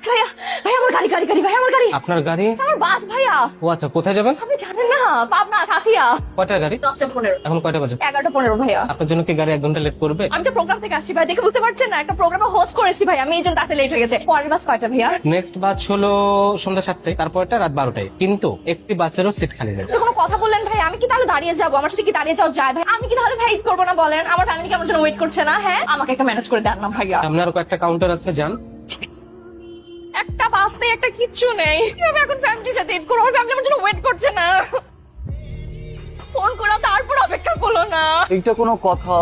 ভাইয়া ভাইয়া আমার গাড়ি গাড়ি গাড়ি ভাইয়া আমার গাড়ি। আপনার গাড়ি? আমার বাস ভাইয়া। ও আচ্ছা, কোথায় যাবেন? আপনি জানেন না, পাবনা সাথিয়া। কয়টার গাড়ি? 10:15। এখন কয়টা বাজে? 11:15 ভাইয়া। আপনার জন্য কি গাড়ি 1 ঘন্টা লেট করবে? আমি তো প্রোগ্রাম থেকে আসছি ভাই, দেখে বুঝতে পারছেন না, একটা প্রোগ্রামে হোস্ট করেছি ভাই আমি, এই জন্য আসলে লেট হয়ে গেছে। পরের বাস কয়টা ভাইয়া? নেক্সট বাস হলো সন্ধ্যা 7টায়, তারপরটা রাত 12টায়, কিন্তু একটি বাসেরও সিট খালি নেই। তো কোনো কথা বললেন ভাই, আমি কি তাহলে দাঁড়িয়ে যাবো? আমার সাথে কি দাঁড়িয়ে যাওয়া যায় ভাই? আমি কি তাহলে ভেইট করবো না বলেন? আমার ফ্যামিলি কি আমার জন্য ওয়েট করছে না? হ্যাঁ, আমাকে একটা ম্যানেজ করে দেন না ভাইয়া। আপনার কয়েকটা কাউন্টার আছে, যান। একটা বাস নেই, একটা কিচ্ছু নেই, কিভাবে এখন ফ্যামিলির সাথে ঈদ করবো? আমার ফ্যামিলি আমার জন্য ওয়েট করছে না, ফোন করলাম তারপর অপেক্ষা করলো না। এইটা কোনো কথা?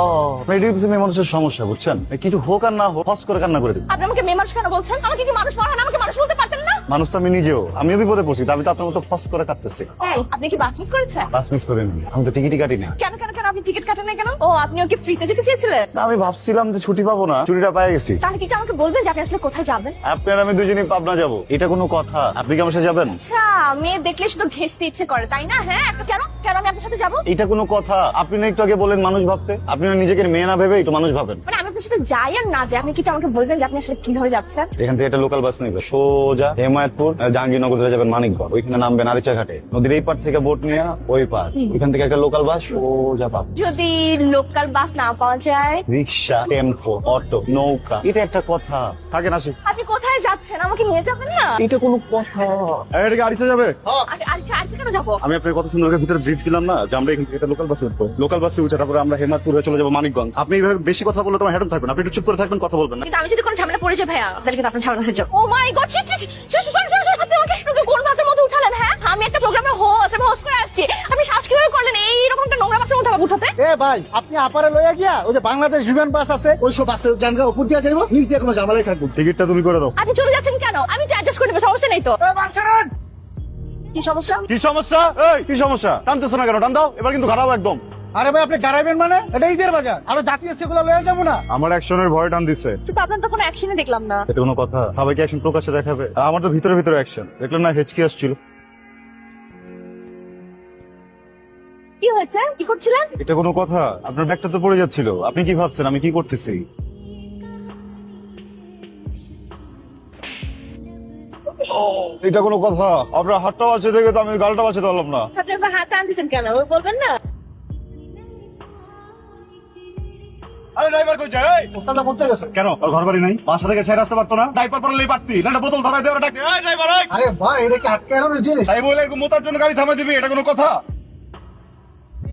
মেয়ে মানুষের সমস্যা, বুঝছেন? কিছু হোক আর না হোক, ফস করে কান্না করে দিন। আপনি আমাকে মেয়ে মানুষ কেন বলছেন? আমাকে কি মানুষ মনে হয়? আমাকে মানুষ বলতে পারতেন না? মানুষ তো আমি নিজেও, আমিও বিপদে পড়ছি, আমি তো আপনার মতো ফস করে কাটতেছি। এই, আপনি কি বাস মিস করেছেন? বাস মিস করেন, আমি তো টিকিটই কাটি না। কেন কেন কেন আপনি টিকিট কাটেন না কেন? ও, আপনি ওকে ফ্রিতে যেতে চেয়েছিলেন? না, আমি ভাবছিলাম যে ছুটি পাবো না, ছুটিটা পেয়ে গেছি। তাহলে কি আমাকে বলবেন যে আপনি আসলে কোথায় যাবেন? আপনার আমি দুজনেই পাবনা যাবো, এটা কোনো কথা? আপনি কি আমার সাথে যাবেন? আচ্ছা, মেয়ে দেখলে শুধু ঘেঁষতে ইচ্ছে করে তাই না? হ্যাঁ, কেন কেন আমি আপনার সাথে যাবো? এটা কোনো কথা? আপনি না একটু আগে বলেন মানুষ ভাবতে, আপনি না নিজেকে মেয়ে না ভেবে একটু মানুষ ভাবেন। মানে আমি আপনার সাথে যাই আর না যাই, আপনি কি আমাকে বলবেন যে আপনি আসলে কিভাবে যাচ্ছেন? এখান থেকে একটা লোকাল বাস নেবে, সোজা হেমায়তপুর জাহাঙ্গীরনগর ধরে যাবেন মানিকগঞ্জ, ওইখানে নামবেন আরিচা ঘাটে, নদীর এই পার থেকে বোট নিয়ে ওই পার, ওইখান থেকে একটা লোকাল বাস সোজা পাবেন। যদি লোকাল বাস না পাওয়া যায়? রিক্সা, টেম্পো, অটো, নৌকা, এটা একটা কথা? থাকে না? আপনি কোথায় যাচ্ছেন? আমাকে নিয়ে যাবেন না? এটা কোনো কথা? এটা আরিচা যাবে? আর কেন যাবো? আমি আপনার কত সুন্দর ভিতরে ব্রিফ দিলাম না যে আমরা এখান থেকে একটা লোকাল বাসে উঠবো, লোকাল বাসে উঠে তারপরে আমরা হেমায়তপুর হয়ে চলে যাবো মানিকগঞ্জ। আপনি এইভাবে বেশি কথা বললে তোমার হেডন থাকবেন, আপনি একটু চুপ করে থাকবেন, কথা বলবেন না। কিন্তু আমি যদি কোনো ঝামেলা পড়ে যাই ভাইয়া, তাহলে কিন্তু আপনার ঝামেলা হয়ে যাবে। ও মাই গড, শিট শিট, আপনি আমাকে কোন বাসের মধ্যে উঠালেন? হ্যাঁ, আমি একটা প্রোগ্রামে হোস্ট করে আসছি, আপনি শ্বাস কিভাবে করলেন এইরকম একটা নোংরা বাসের মধ্যে আমাকে উঠাতে? এ ভাই, আপনি আপারে লইয়া গিয়া ওই যে বাংলাদেশ বিমান বাস আছে, ওই সব বাসে জানগা উপর দিয়ে যাইবো, নিচ দিয়ে কোনো ঝামেলাই থাকবো। টিকিটটা তুমি করে দাও। আপনি চলে যাচ্ছেন কেন? আমি তো অ্যাডজাস্ট করে নেবো, সমস্যা নেই তো। কি সমস্যা? কি সমস্যা? এই কি সমস্যা? টানতেছো না কেন? টান দাও, এবার কিন্তু খারাপ একদম। আরে ভাই, আপনি গাড়াইবেন মানে? এটা ঈদের বাজার, আরো জাতীয় সেগুলো লইয়া যাবো না? আমার অ্যাকশনের ভয় টান দিচ্ছে। কিন্তু আপনার তো কোনো অ্যাকশনই দেখলাম না। এটা কোনো কথা? সবাইকে অ্যাকশন প্রকাশ্যে দেখাবে, আমার তো ভিতরে ভিতরে অ্যাকশন। দেখলেন না হেঁচকি আসছিল? কি হয়েছে? কি করছিলেন? এটা কোনো কথা? আপনার ব্যাগটা তো পড়ে যাচ্ছিল, আপনি কি ভাবছেন আমি কি করতেছি? এটা কোনো কথা? আপনার হাতটা বাঁচে দেখে তো আমি গালটা বাঁচাতে পারলাম না। আপনি আপনার হাত টানতেছেন কেন? বলবেন না? আরে ড্রাইভার কই যায়? ওস্তাদা পড়তে গেছে। কেন ওর ঘর বাড়ি নাই? বাসা থেকে ছেড়ে আসতে পারতো না? ডাইপার পরলেই পারতি, না বোতল ধরাই দেওয়ার ডাক। এই ড্রাইভার, এই আরে ভাই, এটা কি আটকে আরো জিনিস? তাই বলে এরকম মোতার জন্য গাড়ি থামাই দিবি, এটা কোনো কথা?